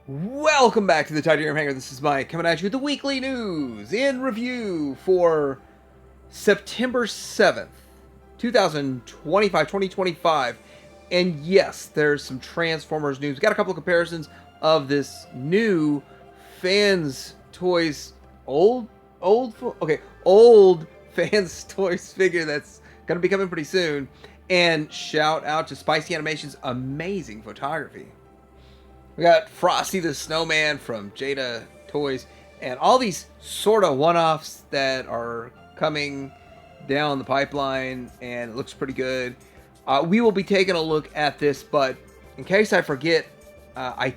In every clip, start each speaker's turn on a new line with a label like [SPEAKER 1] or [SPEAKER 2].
[SPEAKER 1] Welcome back to the Titanium Hangar. This is Mike coming at you with the weekly news in review for September 7th, 2025. And yes, there's some Transformers news. We got a couple of comparisons of this new Fans Toys old Fans Toys figure that's going to be coming pretty soon. And shout out to Spicy Animation's amazing photography. We got Frosty the Snowman from Jada Toys, and all these sort of one-offs that are coming down the pipeline, and it looks pretty good. We will be taking a look at this, but in case I forget, I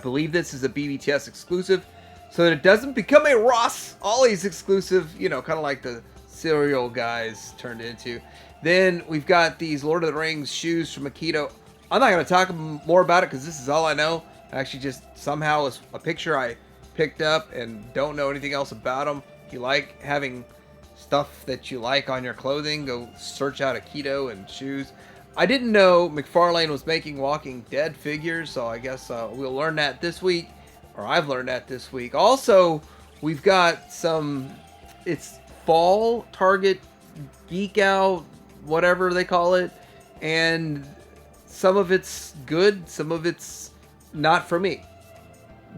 [SPEAKER 1] believe this is a BBTS exclusive, so that it doesn't become a Ross Ollie's exclusive, you know, kind of like the cereal guys turned into. Then we've got these Lord of the Rings shoes from Gijoe. I'm not going to talk more about it because this is all I know. Actually, just somehow it's a picture I picked up and don't know anything else about them. If you like having stuff that you like on your clothing, go search out a Gijoe and shoes. I didn't know McFarlane was making Walking Dead figures, so I guess we'll learn that this week, or I've learned that this week. Also, we've got it's fall Target Geek Out, whatever they call it, and some of it's good, some of it's not for me.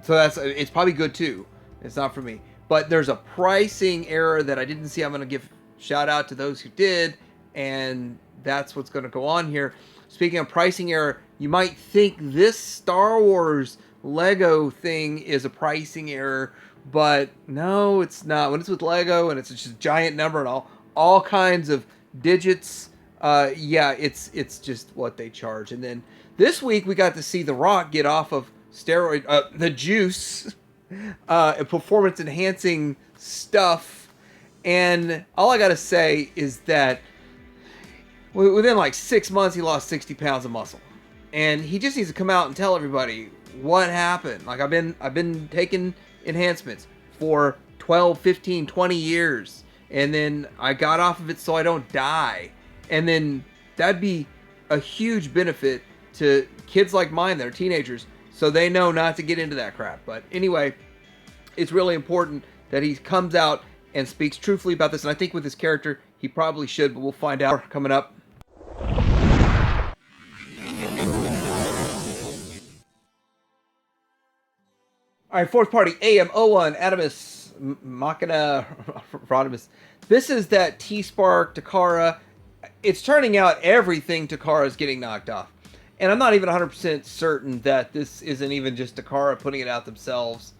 [SPEAKER 1] So it's probably good too. It's not for me. But there's a pricing error that I didn't see. I'm going to give shout out to those who did, and that's what's going to go on here. Speaking of pricing error, you might think this Star Wars Lego thing is a pricing error, but no, it's not. When it's with Lego and it's just a giant number and all kinds of digits, yeah, it's just what they charge. And then this week we got to see The Rock get off of the juice, performance enhancing stuff. And all I got to say is that within like 6 months, he lost 60 pounds of muscle. And he just needs to come out and tell everybody what happened. Like, I've been taking enhancements for 12, 15, 20 years. And then I got off of it so I don't die. And then that'd be a huge benefit to kids like mine that are teenagers, so they know not to get into that crap. But anyway, it's really important that he comes out and speaks truthfully about this, and I think with his character, he probably should, but we'll find out coming up. All right, fourth party, AM01, Adamus, Machina, Rodimus. This is that T-Spark, Takara. It's turning out everything Takara is getting knocked off. And I'm not even 100% certain that this isn't even just Takara putting it out themselves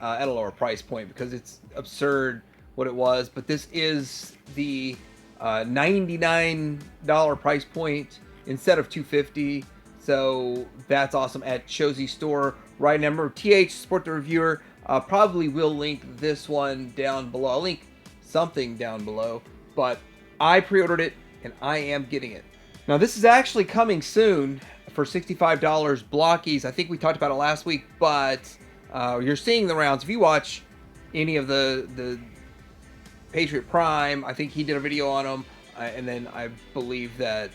[SPEAKER 1] at a lower price point, because it's absurd what it was. But this is the $99 price point instead of $250. So that's awesome at Shozi's store right now. Remember, TH Support the Reviewer. Probably will link this one down below. I'll link something down below. But I pre-ordered it and I am getting it. Now this is actually coming soon for $65 blockies. I think we talked about it last week, but you're seeing the rounds. If you watch any of the Patriot Prime, I think he did a video on them, and then I believe that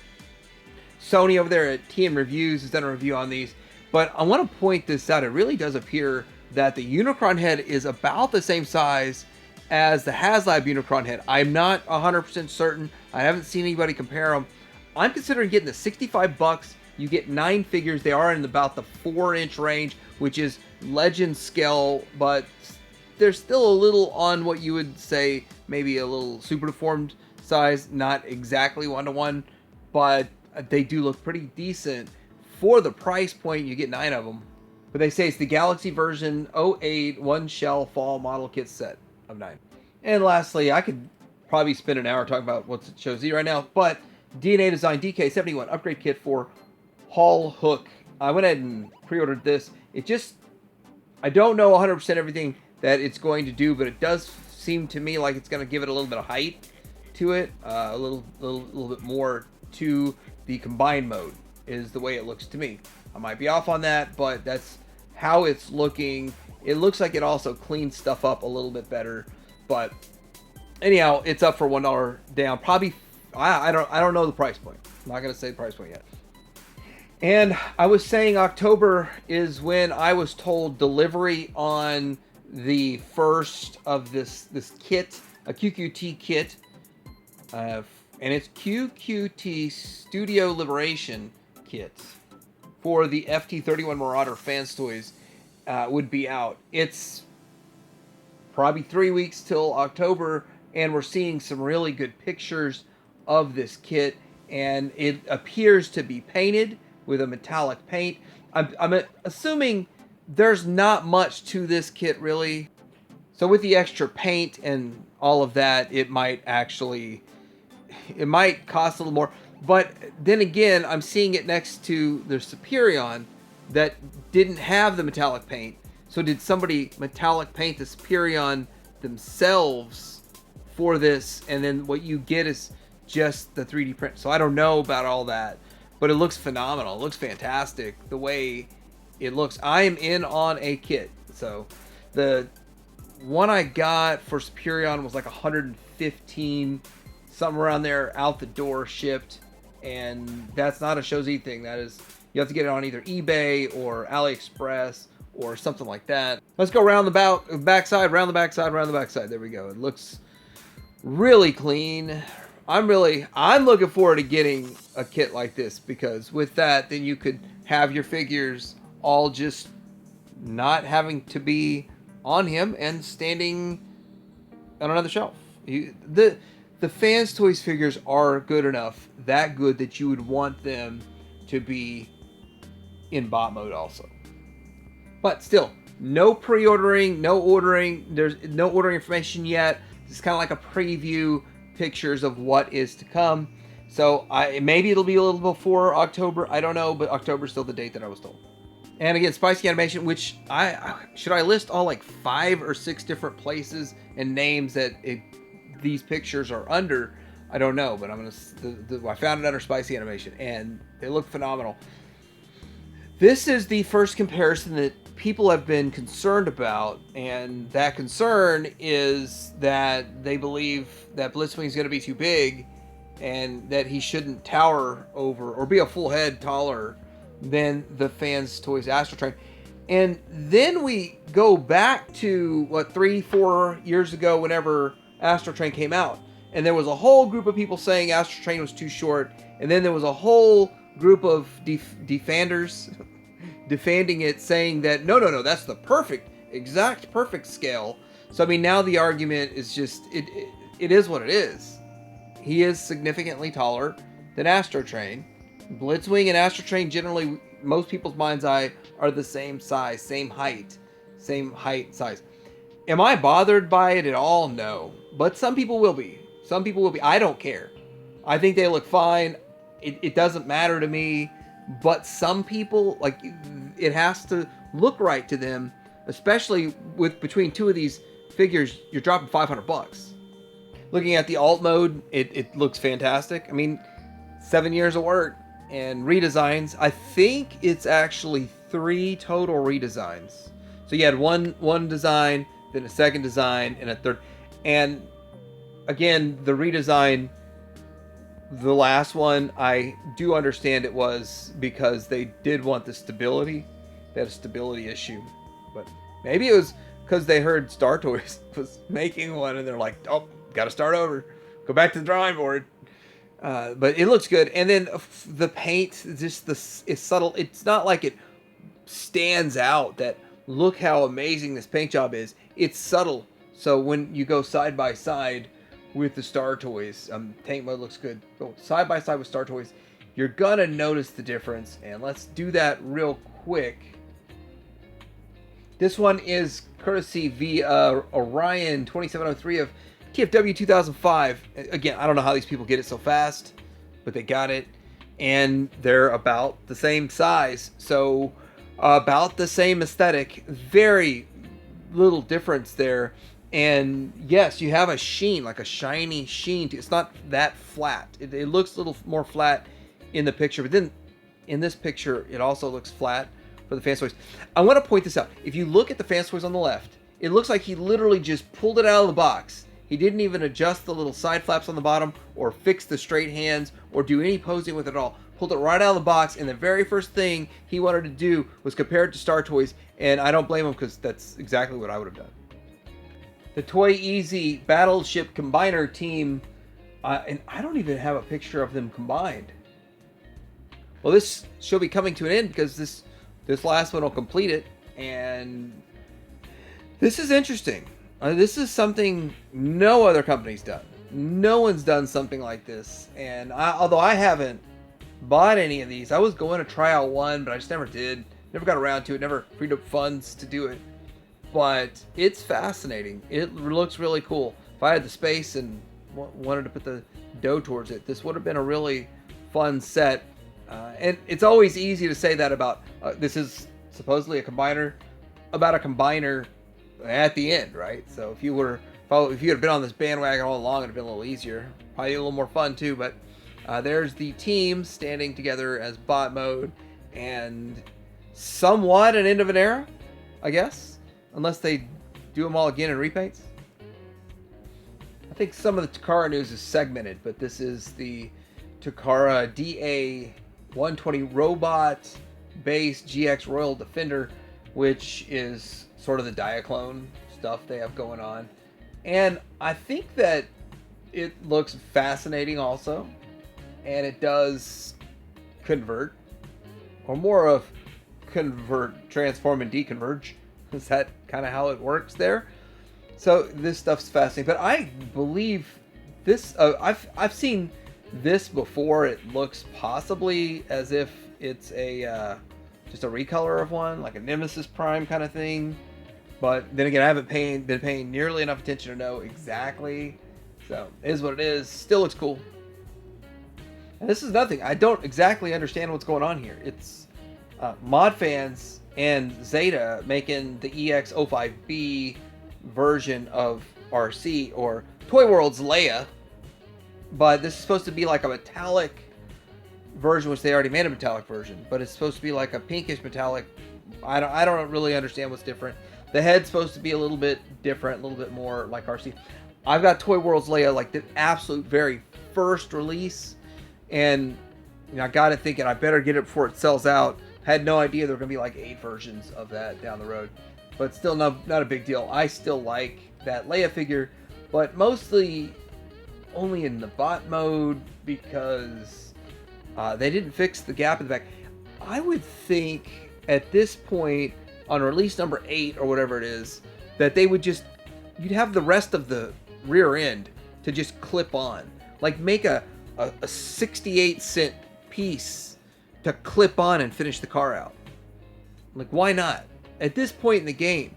[SPEAKER 1] Sony over there at TM Reviews has done a review on these. But I want to point this out. It really does appear that the Unicron head is about the same size as the HasLab Unicron head. I'm not 100% certain. I haven't seen anybody compare them. I'm considering getting the $65. You get 9 figures. They are in about the 4-inch range, which is legend scale, but they're still a little on what you would say maybe a little super deformed size. Not exactly 1-to-1, but they do look pretty decent. For the price point, you get 9 of them. But they say it's the Galaxy version 08 1-shell fall model kit set of 9. And lastly, I could probably spend an hour talking about what's at Shozi right now, but DNA Design DK71 upgrade kit for Hall Hook. I went ahead and pre-ordered this. I don't know 100% everything that it's going to do, but it does seem to me like it's going to give it a little bit of height to it, a little bit more to the combined mode is the way it looks to me. I might be off on that, but that's how it's looking. It looks like it also cleans stuff up a little bit better, but anyhow, it's up for $1 down. Probably, I don't know the price point. I'm not going to say the price point yet. And I was saying October is when I was told delivery on the first of this kit, a QQT kit, and it's QQT Studio Liberation kit for the FT31 Marauder Fans Toys would be out. It's probably 3 weeks till October, and we're seeing some really good pictures of this kit, and it appears to be painted with a metallic paint. I'm assuming there's not much to this kit really. So with the extra paint and all of that, it might cost a little more. But then again, I'm seeing it next to the Superion that didn't have the metallic paint. So did somebody metallic paint the Superion themselves for this? And then what you get is just the 3D print. So I don't know about all that, but it looks phenomenal. It looks fantastic the way it looks. I am in on a kit. So the one I got for Superion was like 115, something around there, out the door, shipped. And that's not a Shozi thing. That is, you have to get it on either eBay or AliExpress or something like that. Let's go around the backside, round the backside, round the backside. There we go. It looks really clean. I'm looking forward to getting a kit like this, because with that, then you could have your figures all just not having to be on him and standing on another shelf. The Fans Toys figures are good enough, that good that you would want them to be in bot mode also. But still, no pre-ordering, no ordering. There's no ordering information yet. It's kind of like a preview, pictures of what is to come. So maybe it'll be a little before October. I don't know, but October is still the date that I was told. And again, Spicy Animation, which should I list all like 5 or 6 different places and names that these pictures are under? I don't know, but I found it under Spicy Animation, and they look phenomenal. This is the first comparison that people have been concerned about, and that concern is that they believe that Blitzwing is going to be too big, and that he shouldn't tower over or be a full head taller than the Fans Toys Astro Train. And then we go back to 3-4 years ago, whenever Astro Train came out, and there was a whole group of people saying Astro Train was too short, and then there was a whole group of defenders defending it, saying that no, that's the exact perfect scale. So I mean, now the argument is just it is what it is. He is significantly taller than Astro Train. Blitzwing and Astro Train, generally, most people's mind's eye, are the same size, same height, size. Am I bothered by it at all? No. But some people will be. I don't care. I think they look fine. It doesn't matter to me. But some people, like, it has to look right to them, especially between 2 of these figures, you're dropping $500. Looking at the alt mode, it looks fantastic. I mean, 7 years of work and redesigns. I think it's actually 3 total redesigns. So you had one design, then a second design, and a third. And again, the redesign, the last one, I do understand it was because they did want the stability. They had a stability issue. But maybe it was because they heard Star Toys was making one, and they're like, oh, got to start over. Go back to the drawing board. But it looks good. And then the paint, it's subtle. It's not like it stands out that look how amazing this paint job is. It's subtle. So when you go side by side with the Star Toys, paint mode looks good. Go side by side with Star Toys, you're gonna notice the difference. And let's do that real quick. This one is courtesy via Orion 2703 of TFW 2005. Again, I don't know how these people get it so fast, but they got it. And they're about the same size. So about the same aesthetic. Very little difference there. And yes, you have a sheen, like a shiny sheen. It's not that flat. It looks a little more flat in the picture. But then in this picture, it also looks flat for the Fans Toys. I want to point this out. If you look at the Fans Toys on the left, it looks like he literally just pulled it out of the box. He didn't even adjust the little side flaps on the bottom or fix the straight hands or do any posing with it at all. pulled it right out of the box, and the very first thing he wanted to do was compare it to Star Toys, and I don't blame him because that's exactly what I would have done. The Toy Easy Battleship Combiner team, and I don't even have a picture of them combined. Well, this should be coming to an end because this last one will complete it, and this is interesting. This is something no other company's done. No one's done something like this, and although I haven't bought any of these, I was going to try out one, but I just never did. Never got around to it. Never freed up funds to do it. But it's fascinating. It looks really cool. If I had the space and wanted to put the dough towards it, this would have been a really fun set. And it's always easy to say that about this is supposedly a combiner, about a combiner at the end, right? So if you had been on this bandwagon all along, it'd have been a little easier, probably a little more fun too. But there's the team standing together as bot mode, and somewhat an end of an era, I guess, unless they do them all again in repaints. I think some of the Takara news is segmented, but this is the Takara DA-120 robot-based GX Royal Defender, which is sort of the Diaclone stuff they have going on. And I think that it looks fascinating also, and it does convert, or more of convert, transform, and deconverge. Is that kind of how it works there? So this stuff's fascinating, but I believe this. I've seen this before. It looks possibly as if it's a just a recolor of one, like a Nemesis Prime kind of thing. But then again, I haven't been paying nearly enough attention to know exactly. So it is what it is. Still looks cool. And this is nothing. I don't exactly understand what's going on here. It's mod fans and Zeta making the EX05B version of RC, or Toy World's Leia. But this is supposed to be like a metallic version, which they already made a metallic version. But it's supposed to be like a pinkish metallic. I don't really understand what's different. The head's supposed to be a little bit different, a little bit more like RC. I've got Toy World's Leia, like the absolute very first release, and I got it thinking I better get it before it sells out. Had no idea there were going to be like 8 versions of that down the road, but still not a big deal. I still like that Leia figure, but mostly only in the bot mode because they didn't fix the gap in the back. I would think at this point, on release number 8 or whatever it is, that they would you'd have the rest of the rear end to just clip on. Like make a 68-cent piece to clip on and finish the car out. Like, why not? At this point in the game.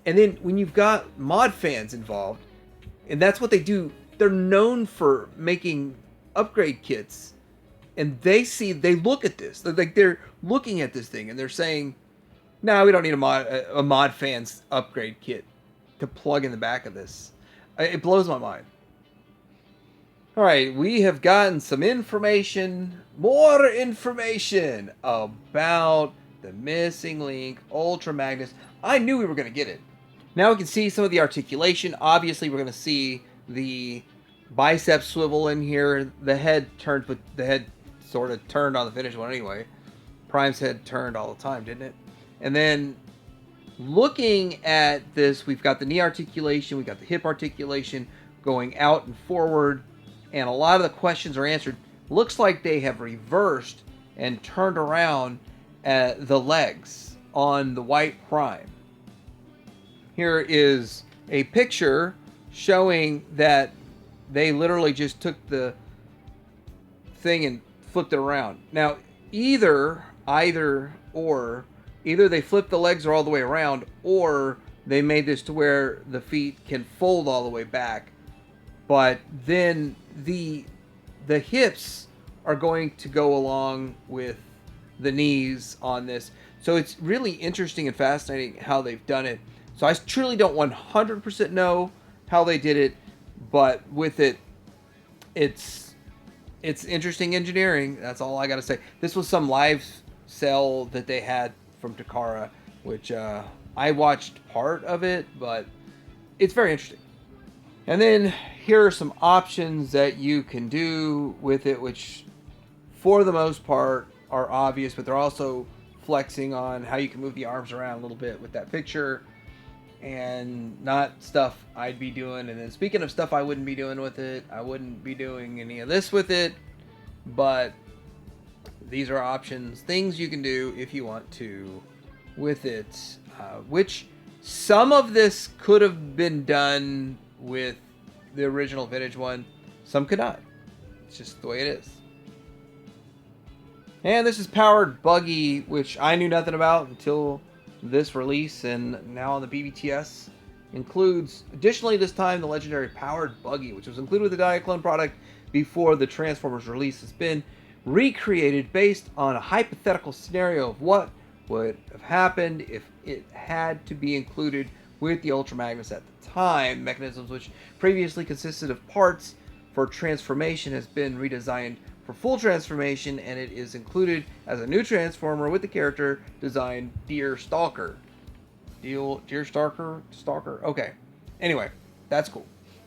[SPEAKER 1] And then when you've got mod fans involved, and that's what they do, they're known for making upgrade kits. And they look at this. They're looking at this thing and they're saying, no, we don't need a mod fans upgrade kit to plug in the back of this. It blows my mind. All right, we have gotten some information, more information about the Missing Link Ultra Magnus. I knew we were going to get it. Now we can see some of the articulation. Obviously, we're going to see the bicep swivel in here. The head turned, but the head sort of turned on the finished one anyway. Prime's head turned all the time, didn't it? And then looking at this, we've got the knee articulation, we've got the hip articulation going out and forward, and a lot of the questions are answered. Looks like they have reversed and turned around the legs on the white Prime. Here is a picture showing that they literally just took the thing and flipped it around. Now, either they flipped the legs all the way around, or they made this to where the feet can fold all the way back. But then the hips are going to go along with the knees on this. So it's really interesting and fascinating how they've done it. So I truly don't 100% know how they did it, but with it, it's interesting engineering. That's all I got to say. This was some live sell that they had from Takara, which I watched part of it, but it's very interesting. And then here are some options that you can do with it, which for the most part, are obvious, but they're also flexing on how you can move the arms around a little bit with that picture, and not stuff I'd be doing. And then speaking of stuff I wouldn't be doing with it, I wouldn't be doing any of this with it, but these are options, things you can do if you want to with it, which some of this could have been done with the original vintage one, some could not. It's just the way it is. And this is Powered Buggy, which I knew nothing about until this release, and now on the BBTS includes, additionally this time, the legendary Powered Buggy, which was included with the Diaclone product before the Transformers release. Has been recreated based on a hypothetical scenario of what would have happened if it had to be included with the Ultra Magnus at the time. Mechanisms which previously consisted of parts for transformation has been redesigned for full transformation, and it is included as a new transformer with the character design Deer Stalker. Deer Stalker? Stalker? Okay. Anyway, that's cool.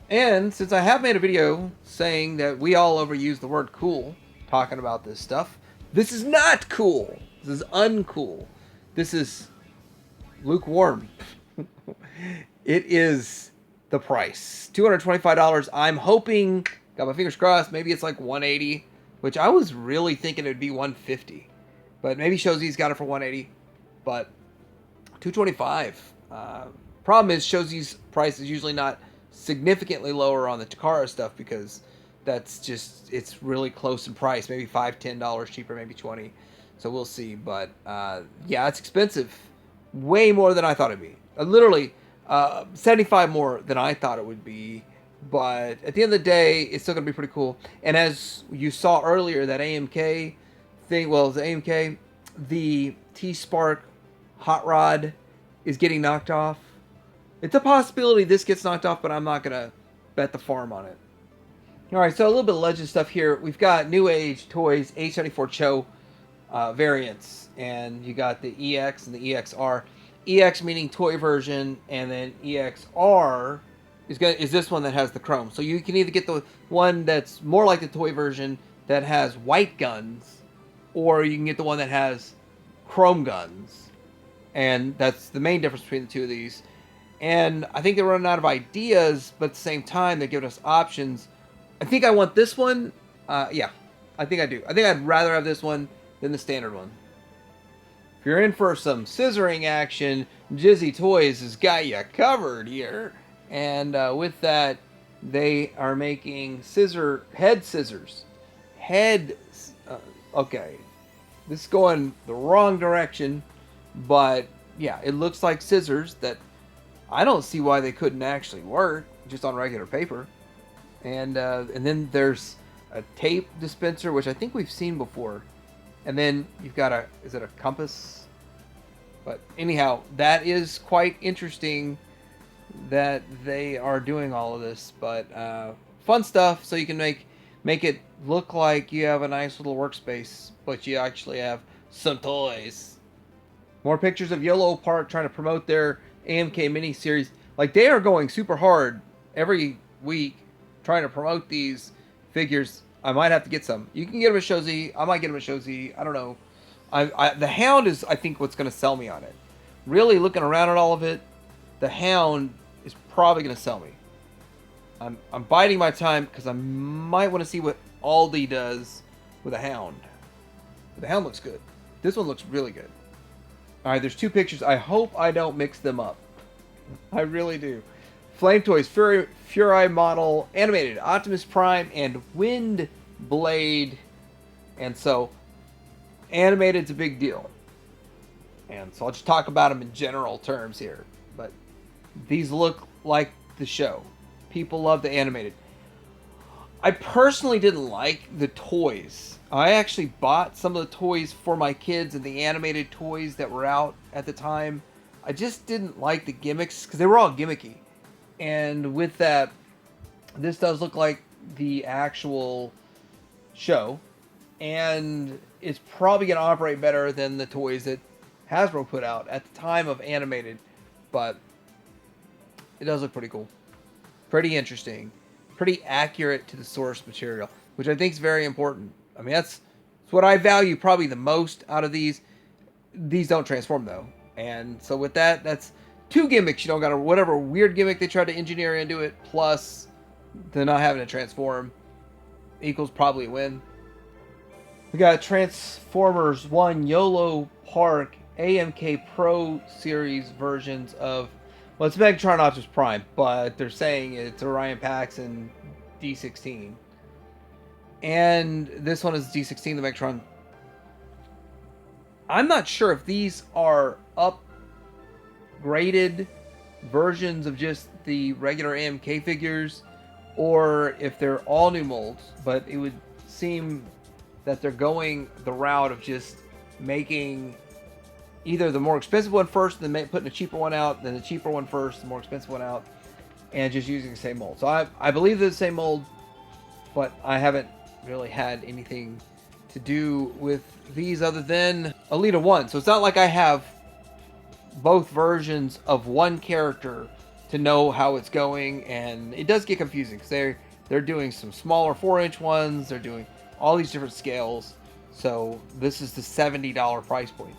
[SPEAKER 1] And since I have made a video saying that we all overuse the word cool talking about this stuff, this is not cool. This is uncool. This is lukewarm. It is the price. $225. I'm hoping, got my fingers crossed, maybe it's like $180, which I was really thinking it would be $150. But maybe Shozi's got it for $180. But $225. Problem is, Shozi's price is usually not significantly lower on the Takara stuff, because that's just, it's really close in price. Maybe $5, $10 cheaper, maybe $20. So we'll see. But yeah, it's expensive. Way more than I thought it'd be. Literally $75 more than I thought it would be. But at the end of the day, it's still going to be pretty cool. And as you saw earlier, that AMK thing, well, the AMK, the T-Spark hot rod is getting knocked off. It's a possibility this gets knocked off, but I'm not going to bet the farm on it. All right, so a little bit of legend stuff here. We've got New Age Toys H74 Cho variants, and you got the EX and the EXR. EX meaning toy version, and then EXR is this one that has the chrome. So you can either get the one that's more like the toy version that has white guns, or you can get the one that has chrome guns. And that's the main difference between the two of these. And I think they're running out of ideas, but at the same time, they're giving us options. I think I want this one. Yeah, I think I do. I think I'd rather have this one than the standard one. If you're in for some scissoring action, Jizzy Toys has got you covered here. And with that, they are making head scissors. Okay. This is going the wrong direction. But yeah, it looks like scissors that I don't see why they couldn't actually work just on regular paper. And then there's a tape dispenser, which I think we've seen before. And then you've got is it a compass? But anyhow, that is quite interesting that they are doing all of this. But fun stuff, so you can make it look like you have a nice little workspace, but you actually have some toys. More pictures of Yellow Park trying to promote their AMK miniseries. Like, they are going super hard every week trying to promote these figures. I might have to get some. You can get them at Shozi. I might get them at Shozi. I don't know. The Hound is, I think, what's going to sell me on it. Really looking around at all of it, the Hound is probably going to sell me. I'm biding my time because I might want to see what Aldi does with a Hound. But the Hound looks good. This one looks really good. All right, there's two pictures. I hope I don't mix them up. I really do. Flame Toys, Fury model, animated, Optimus Prime, and Wind Blade. And so, animated's a big deal. And so I'll just talk about them in general terms here. But these look like the show. People love the animated. I personally didn't like the toys. I actually bought some of the toys for my kids and the animated toys that were out at the time. I just didn't like the gimmicks because they were all gimmicky. And with that, this does look like the actual show. And it's probably going to operate better than the toys that Hasbro put out at the time of animated. But it does look pretty cool. Pretty interesting. Pretty accurate to the source material, which I think is very important. I mean, that's So what I value probably the most out of these don't transform though. And so with that, that's two gimmicks. You don't got whatever weird gimmick they tried to engineer into it, plus the not having to transform equals probably a win. We got Transformers 1 YOLO Park AMK Pro Series versions of, well, it's Megatron Optimus Prime, but they're saying it's Orion Pax and D16. And this one is D16, the Megatron. I'm not sure if these are upgraded versions of just the regular AMK figures or if they're all new molds, but it would seem that they're going the route of just making either the more expensive one first, and then putting a cheaper one out, then the cheaper one first, the more expensive one out, and just using the same mold. So I believe they're the same mold, but I haven't really had anything to do with these other than Alita 1. So it's not like I have both versions of one character to know how it's going, and it does get confusing because they're doing some smaller 4-inch ones, they're doing all these different scales. So this is the $70 price point.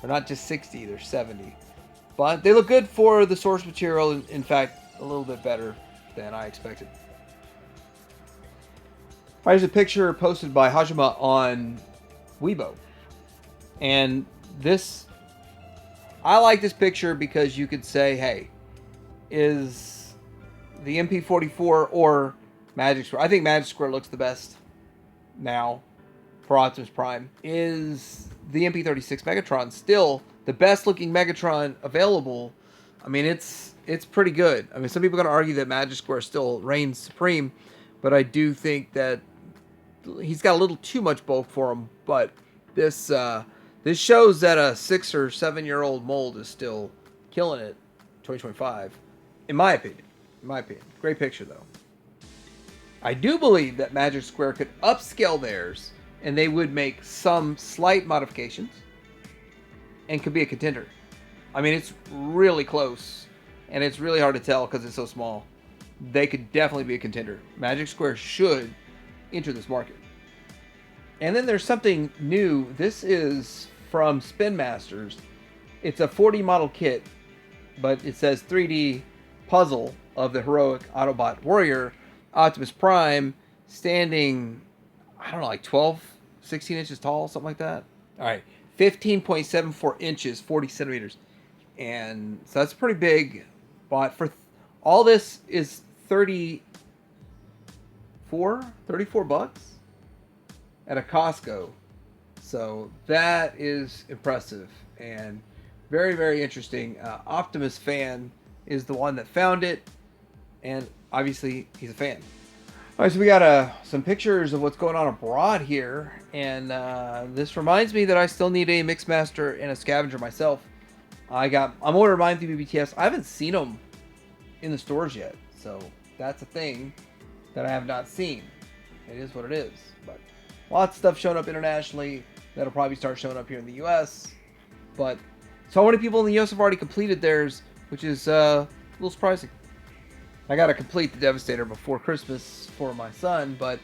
[SPEAKER 1] They're not just 60, they're 70. But they look good for the source material, in fact, a little bit better than I expected. Here's a picture posted by Hajima on Weibo. And this, I like this picture because you could say, hey, is the MP44 or Magic Square? I think Magic Square looks the best now for Optimus Prime. Is the MP36 Megatron still the best looking Megatron available? I mean, it's pretty good. I mean, some people are going to argue that Magic Square still reigns supreme, but I do think that he's got a little too much bulk for him. But this shows that a 6 or 7 year old mold is still killing it 2025, in my opinion. Great picture though. I do believe that Magic Square could upscale theirs and they would make some slight modifications and could be a contender. I mean, it's really close and it's really hard to tell because it's so small. They could definitely be a contender. Magic Square should enter this market. And then there's something new. This is from Spin Masters. It's a 4D model kit, but it says 3D puzzle of the heroic Autobot warrior Optimus Prime standing, I don't know, like 12, 16 inches tall, something like that. All right, 15.74 inches, 40 centimeters. And so that's pretty big. But for all this is 34 bucks at a Costco. So that is impressive and very, very interesting. Optimus fan is the one that found it, and obviously he's a fan. All right, so we got some pictures of what's going on abroad here, and this reminds me that I still need a Mixmaster and a Scavenger myself. I'm ordering mine through BBTS. I haven't seen them in the stores yet, so that's a thing that I have not seen. It is what it is, but lots of stuff showing up internationally that'll probably start showing up here in the U.S. But so many people in the U.S. have already completed theirs, which is a little surprising. I got to complete the Devastator before Christmas for my son, but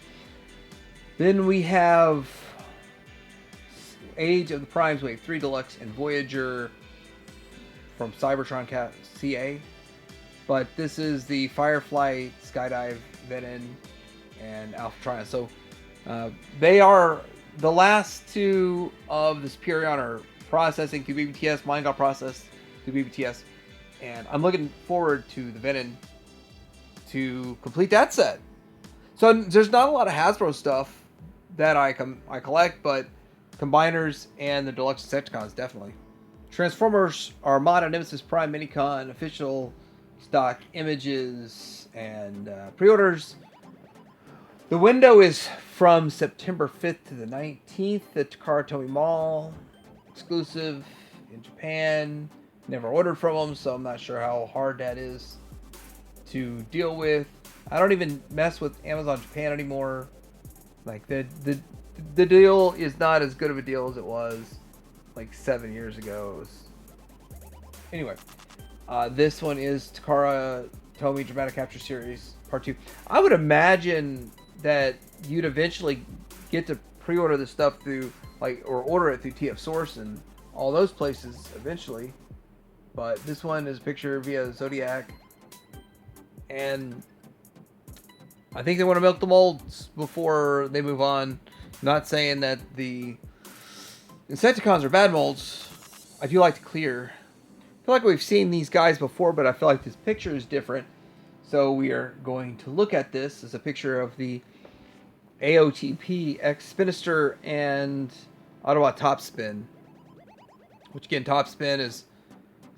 [SPEAKER 1] then we have Age of the Primes Wave 3 Deluxe and Voyager from Cybertron CA. But this is the Firefly, Skydive, Venom, and Alpha Trion. So they are the last two of the Superion are processing through BBTS. Mine got processed through BBTS. And I'm looking forward to the Venom to complete that set. So there's not a lot of Hasbro stuff that I collect, but Combiners and the Deluxe Insecticons definitely. Transformers Armada Nemesis Prime Minicon official stock images and pre-orders. The window is from September 5th to the 19th at Takara Tomy Mall. Exclusive in Japan. Never ordered from them, so I'm not sure how hard that is to deal with. I don't even mess with Amazon Japan anymore. Like the deal is not as good of a deal as it was like 7 years ago. Anyway, this one is Takara Tomy Dramatic Capture Series Part 2. I would imagine that you'd eventually get to pre-order this stuff through, like, or order it through TF Source and all those places eventually. But this one is a picture via Zodiac. And I think they want to milk the molds before they move on. Not saying that the Insecticons are bad molds. I do like to clear. I feel like we've seen these guys before, but I feel like this picture is different. So we are going to look at this as a picture of the AOTP X Spinister and Autobot Topspin. Which again, Topspin is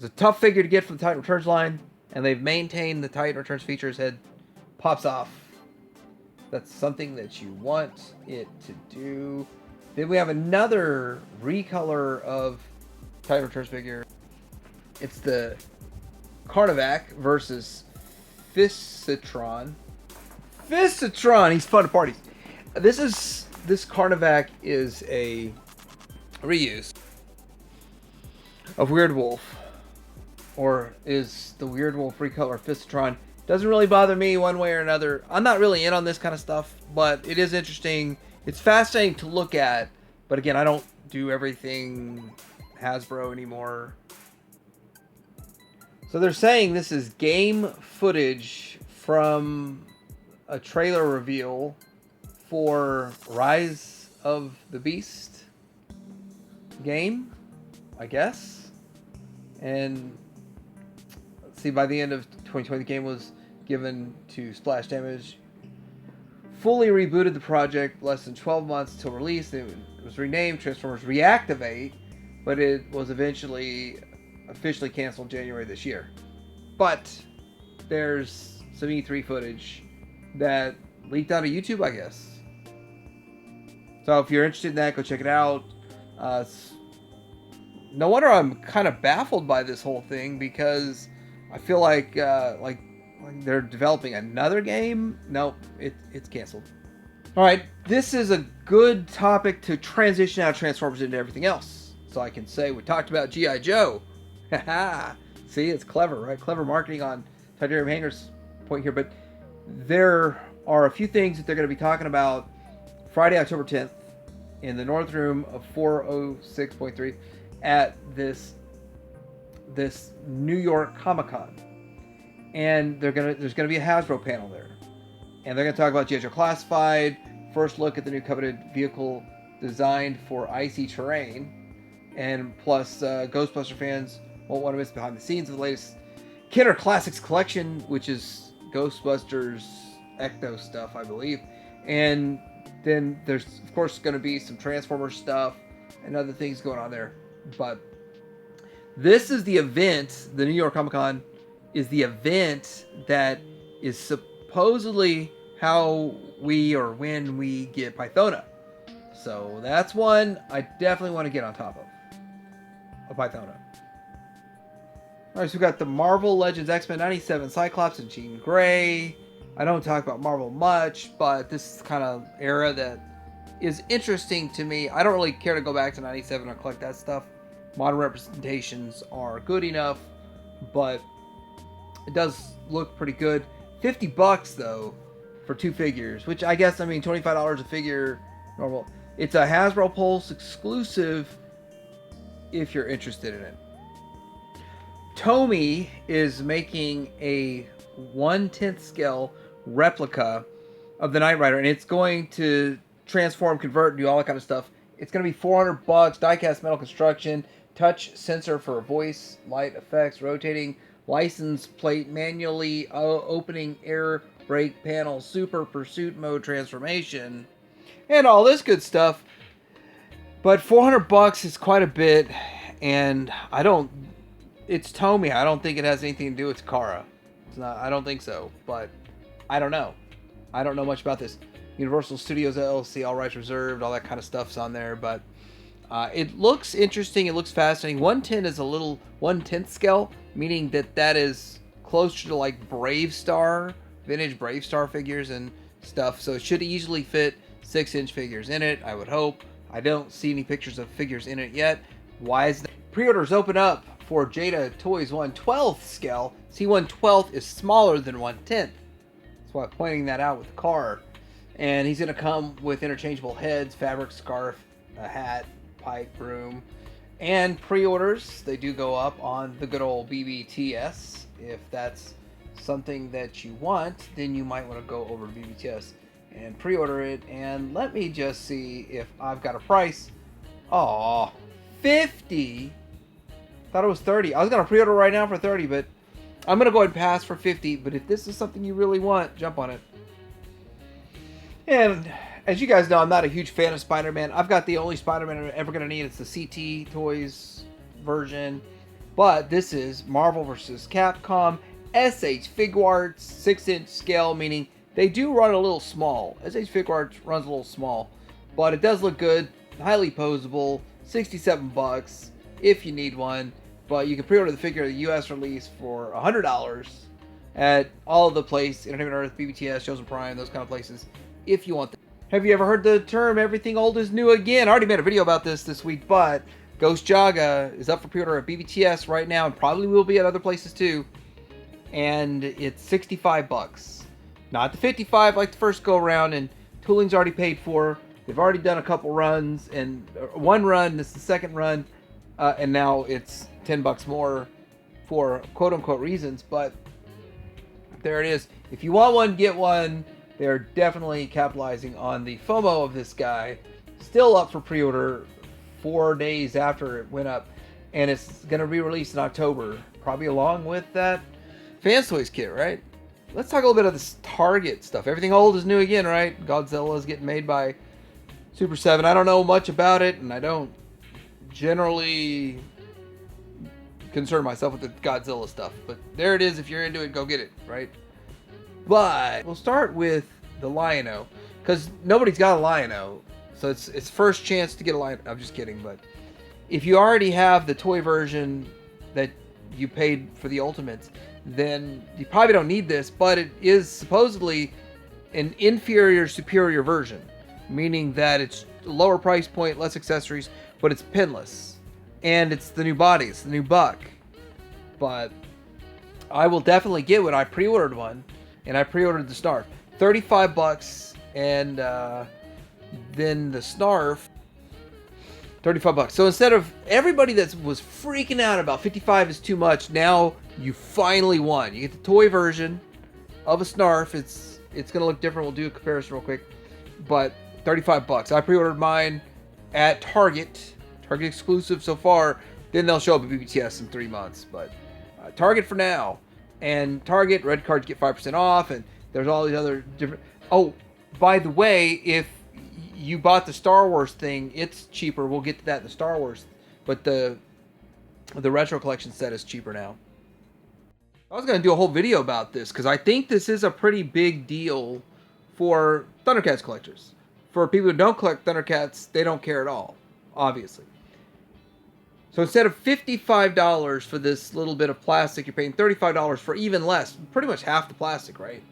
[SPEAKER 1] a tough figure to get from the Titan Returns line, and they've maintained the Titan Returns features. Head pops off. That's something that you want it to do. Then we have another recolor of Titan Returns figure. It's the Carnivac versus Fisitron. Fisitron! He's fun at parties. This Carnivac is a reuse of Weird Wolf. Or is the Weird Wolf recolor Fisitron. Doesn't really bother me one way or another. I'm not really in on this kind of stuff, but it is interesting. It's fascinating to look at. But again, I don't do everything Hasbro anymore. So they're saying this is game footage from a trailer reveal for Rise of the Beast game, I guess. And let's see, by the end of 2020, the game was given to Splash Damage. Fully rebooted the project less than 12 months till release. It was renamed Transformers Reactivate, but it was eventually officially canceled January this year. But there's some E3 footage that leaked out of YouTube, I guess. So if you're interested in that, go check it out. No wonder I'm kind of baffled by this whole thing, because I feel like they're developing another game. Nope, it's canceled. All right, this is a good topic to transition out of Transformers into everything else. So I can say we talked about G.I. Joe. See, it's clever, right? Clever marketing on Titanium Hanger's point here. But there are a few things that they're going to be talking about Friday, October 10th in the North Room of 406.3 at this New York Comic-Con. And there's gonna be a Hasbro panel there, and they're gonna talk about Gijoe Classified, first look at the new coveted vehicle designed for icy terrain, and plus Ghostbuster fans won't want to miss behind the scenes of the latest Kenner Classics collection, which is Ghostbusters Ecto stuff, I believe. And then there's of course going to be some Transformers stuff and other things going on there. But this is the event, the New York Comic Con is the event that is supposedly how we or when we get Pythona. So that's one I definitely want to get on top of Pythona. Alright, so we got the Marvel Legends X-Men 97 Cyclops and Jean Grey. I don't talk about Marvel much, but this is kind of era that is interesting to me. I don't really care to go back to 97 or collect that stuff. Modern representations are good enough, but it does look pretty good. $50 though for two figures, which I guess, I mean, $25 a figure, normal. It's a Hasbro Pulse exclusive if you're interested in it. Tomy is making a 1/10 scale replica of the Knight Rider, and it's going to transform, convert, do all that kind of stuff. It's going to be $400, die-cast metal construction, touch sensor for voice, light effects, rotating license plate, manually opening air brake panel, super pursuit mode transformation, and all this good stuff. But $400 is quite a bit, and it's Tomy. I don't think it has anything to do with Takara. It's not. I don't think so, but I don't know. I don't know much about this. Universal Studios LLC, all rights reserved, all that kind of stuff's on there, but it looks interesting. It looks fascinating. 1/10 is a little 1/10 scale, meaning that is closer to like Brave Star, vintage Brave Star figures and stuff. So it should easily fit 6-inch figures in it, I would hope. I don't see any pictures of figures in it yet. Why is that? Pre-orders open up for Jada Toys 1/12 scale. See, 1/12 is smaller than 1/10. That's why I'm pointing that out with the card. And he's going to come with interchangeable heads, fabric, scarf, a hat, pipe, broom. And pre-orders, they do go up on the good old BBTS. If that's something that you want, then you might want to go over to BBTS and pre-order it. And let me just see if I've got a price. Aw, 50. Thought it was 30. I was going to pre-order right now for 30, but I'm going to go ahead and pass for 50. But if this is something you really want, jump on it. And as you guys know, I'm not a huge fan of Spider-Man. I've got the only Spider-Man I'm ever going to need. It's the CT Toys version. But this is Marvel vs. Capcom SH Figuarts 6-inch scale, meaning they do run a little small. SH Figuarts runs a little small, but it does look good. Highly posable. 67 bucks if you need one. But you can pre-order the figure, the US release, for $100 at all of the places, Entertainment Earth, BBTS, Chosen Prime, those kind of places, if you want them. Have you ever heard the term everything old is new again? I already made a video about this week, but Ghost Jaga is up for pre-order at BBTS right now, and probably will be at other places too. And it's 65 bucks. Not the 55 like the first go around, and tooling's already paid for. They've already done a couple runs, and one run, this is the second run, and now it's 10 bucks more for quote-unquote reasons, but there it is. If you want one, get one. They're definitely capitalizing on the FOMO of this guy. Still up for pre-order 4 days after it went up, and it's going to be released in October, probably along with that Fans Toys kit, right? Let's talk a little bit of this Target stuff. Everything old is new again, right? Godzilla is getting made by Super 7. I don't know much about it, and I don't generally concern myself with the Godzilla stuff, but there it is. If you're into it, go get it, right? But we'll start with the Lion-O, because nobody's got a Lion-O, so it's first chance to get a Lion. I'm just kidding, but if you already have the toy version that you paid for the Ultimates, then you probably don't need this, but it is supposedly an inferior superior version, meaning that it's lower price point, less accessories, but it's pinless, and it's the new body, it's the new buck. But I will definitely get one. I pre-ordered one, and I pre-ordered the Snarf, 35 bucks, and then the Snarf, 35 bucks. So instead of everybody that was freaking out about 55 is too much, now you finally won. You get the toy version of a Snarf. It's gonna look different. We'll do a comparison real quick, but 35 bucks. I pre-ordered mine at Target exclusive so far. Then they'll show up at BBTS in 3 months, but Target for now. And Target, red cards get 5% off, and there's all these other different... Oh, by the way, if you bought the Star Wars thing, it's cheaper. We'll get to that in the Star Wars. But the Retro Collection set is cheaper now. I was going to do a whole video about this, because I think this is a pretty big deal for Thundercats collectors. For people who don't collect Thundercats, they don't care at all, obviously. So instead of $55 for this little bit of plastic, you're paying $35 for even less, pretty much half the plastic, right?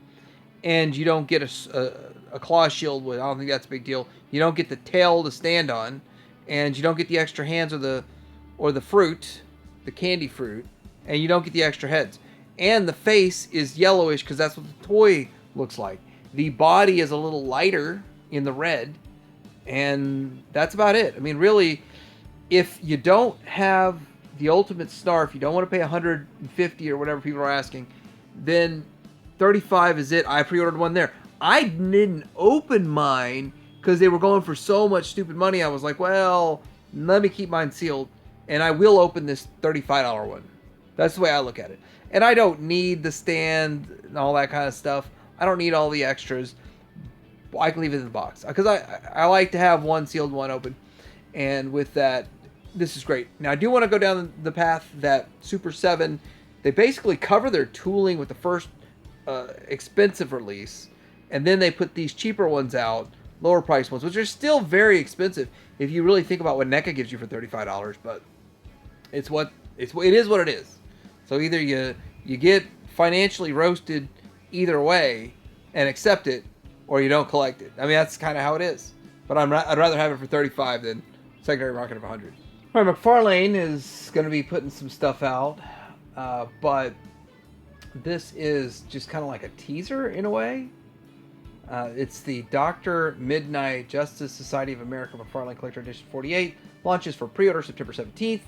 [SPEAKER 1] And you don't get a claw shield with, I don't think that's a big deal. You don't get the tail to stand on, and you don't get the extra hands or the fruit, the candy fruit, and you don't get the extra heads. And the face is yellowish because that's what the toy looks like. The body is a little lighter in the red, and that's about it. I mean, really, if you don't have the Ultimate Snarf, you don't want to pay $150 or whatever people are asking, then $35 is it. I pre-ordered one there. I didn't open mine because they were going for so much stupid money. I was like, well, let me keep mine sealed, and I will open this $35 one. That's the way I look at it. And I don't need the stand and all that kind of stuff. I don't need all the extras. I can leave it in the box because I like to have one sealed, one open. And with that, this is great. Now, I do want to go down the path that Super 7, they basically cover their tooling with the first expensive release, and then they put these cheaper ones out, lower price ones, which are still very expensive if you really think about what NECA gives you for $35, but it is what it is. So either you get financially roasted either way and accept it, or you don't collect it. I mean, that's kind of how it is. But I'd rather have it for $35 than secondary market of $100. All right, McFarlane is going to be putting some stuff out, but this is just kind of like a teaser in a way. It's the Dr. Midnight Justice Society of America McFarlane Collector Edition 48. Launches for pre-order September 17th.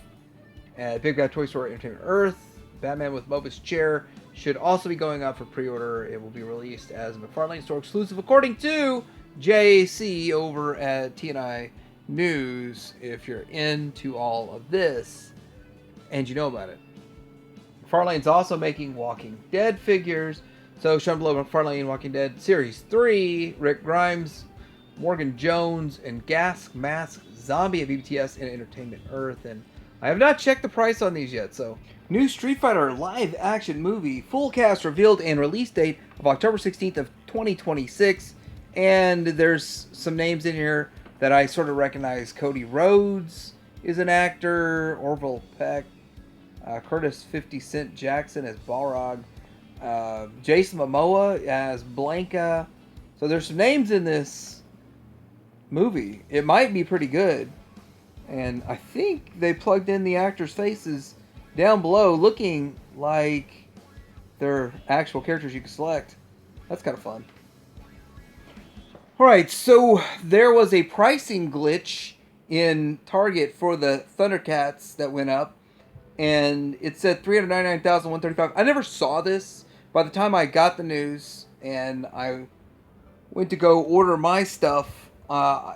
[SPEAKER 1] At Big Bad Toy Store Entertainment Earth. Batman with Mobius Chair should also be going up for pre-order. It will be released as a McFarlane Store exclusive, according to JC over at TNI News. If you're into all of this, and you know about it. McFarlane's also making Walking Dead figures. So, shown below, McFarlane Walking Dead Series 3, Rick Grimes, Morgan Jones, and Gas Mask Zombie at BBTS and Entertainment Earth. And I have not checked the price on these yet, so. New Street Fighter live action movie, full cast revealed and release date of October 16th of 2026. And there's some names in here that I sort of recognize. Cody Rhodes is an actor, Orville Peck, Curtis 50 Cent Jackson as Balrog, Jason Momoa as Blanca. So there's some names in this movie. It might be pretty good. And I think they plugged in the actors' faces down below, looking like they're actual characters you can select. That's kind of fun. Alright, so there was a pricing glitch in Target for the Thundercats that went up. And it said $399,135. I never saw this. By the time I got the news and I went to go order my stuff,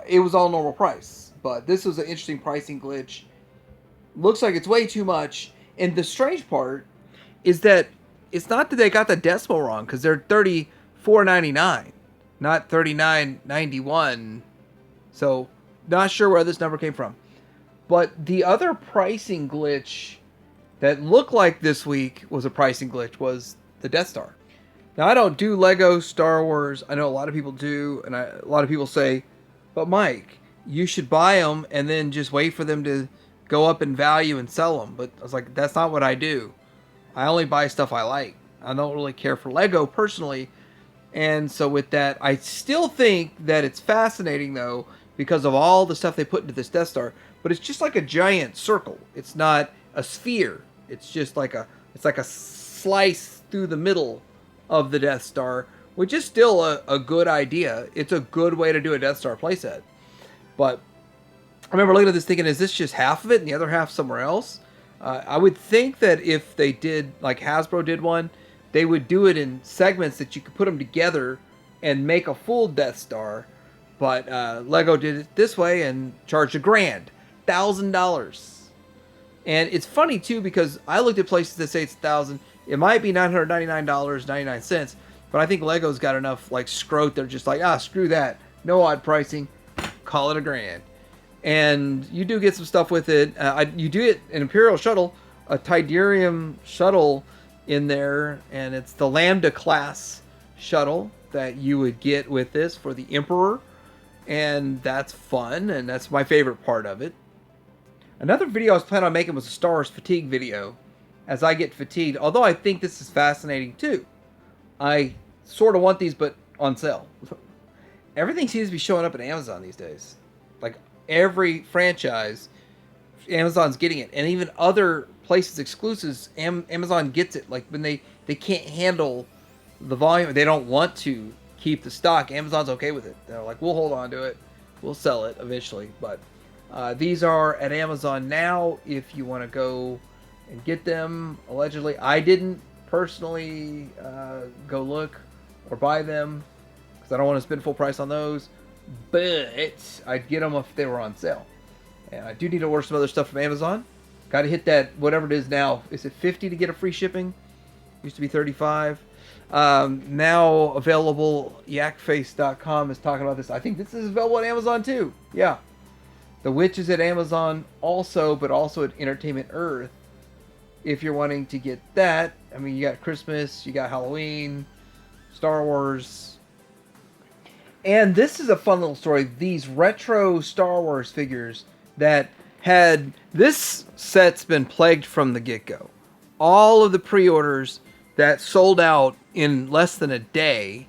[SPEAKER 1] it was all normal price. But this was an interesting pricing glitch. Looks like it's way too much. And the strange part is that it's not that they got the decimal wrong, because they're $34.99, not $39.91. So, not sure where this number came from. But the other pricing glitch that looked like this week was a pricing glitch was the Death Star. Now, I don't do Lego Star Wars. I know a lot of people do, and a lot of people say, but Mike, you should buy them and then just wait for them to go up in value and sell them. But I was like, that's not what I do. I only buy stuff I like. I don't really care for Lego personally. And so with that, I still think that it's fascinating, though, because of all the stuff they put into this Death Star. But it's just like a giant circle. It's not a sphere. It's just like a slice through the middle of the Death Star, which is still a good idea. It's a good way to do a Death Star playset. But I remember looking at this thinking, is this just half of it and the other half somewhere else? I would think that if they did, like Hasbro did one, they would do it in segments that you could put them together and make a full Death Star. But Lego did it this way and charged $1,000. And it's funny, too, because I looked at places that say it's $1,000. It might be $999.99, but I think Lego's got enough, like, scrote. They're just like, screw that. No odd pricing. Call it $1,000. And you do get some stuff with it. You do get an Imperial shuttle, a Tidarium shuttle in there, and it's the Lambda class shuttle that you would get with this for the Emperor. And that's fun, and that's my favorite part of it. Another video I was planning on making was a Star Wars fatigue video, as I get fatigued. Although I think this is fascinating too. I sort of want these, but on sale. Everything seems to be showing up at Amazon these days. Like every franchise, Amazon's getting it, and even other places exclusives, Amazon gets it. Like when they can't handle the volume, they don't want to keep the stock. Amazon's okay with it. They're like, we'll hold on to it, we'll sell it eventually. But these are at Amazon now if you want to go and get them. Allegedly, I didn't personally go look or buy them because I don't want to spend full price on those, but I'd get them if they were on sale. And I do need to order some other stuff from Amazon. Got to hit that, whatever it is now. Is it $50 to get a free shipping? Used to be $35. Now available. Yakface.com is talking about this. I think this is available at Amazon too. Yeah. The Witch is at Amazon also, but also at Entertainment Earth. If you're wanting to get that, I mean, you got Christmas, you got Halloween, Star Wars. And this is a fun little story. These retro Star Wars figures that had... This set's been plagued from the get-go. All of the pre-orders that sold out in less than a day,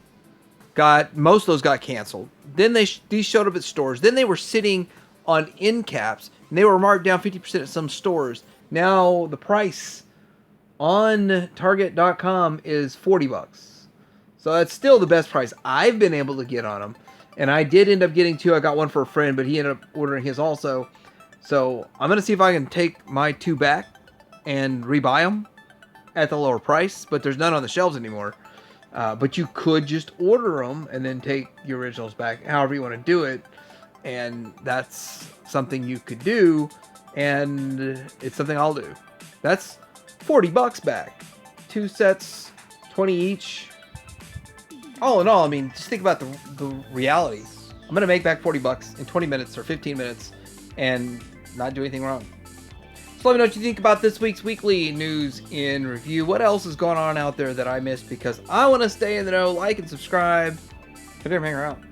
[SPEAKER 1] most of those got canceled. Then these showed up at stores. Then they were sitting on end caps, and they were marked down 50% at some stores. Now the price on Target.com is $40. So that's still the best price I've been able to get on them. And I did end up getting 2. I got one for a friend, but he ended up ordering his also. So I'm going to see if I can take my 2 back and rebuy them at the lower price. But there's none on the shelves anymore. But you could just order them and then take your originals back, however you want to do it. And that's something you could do. And it's something I'll do. That's $40 back. 2 sets, 20 each. All in all, I mean, just think about the reality. I'm going to make back $40 in 20 minutes or 15 minutes and not do anything wrong. So let me know what you think about this week's weekly news in review. What else is going on out there that I missed? Because I want to stay in the know. Like and subscribe. Hang around.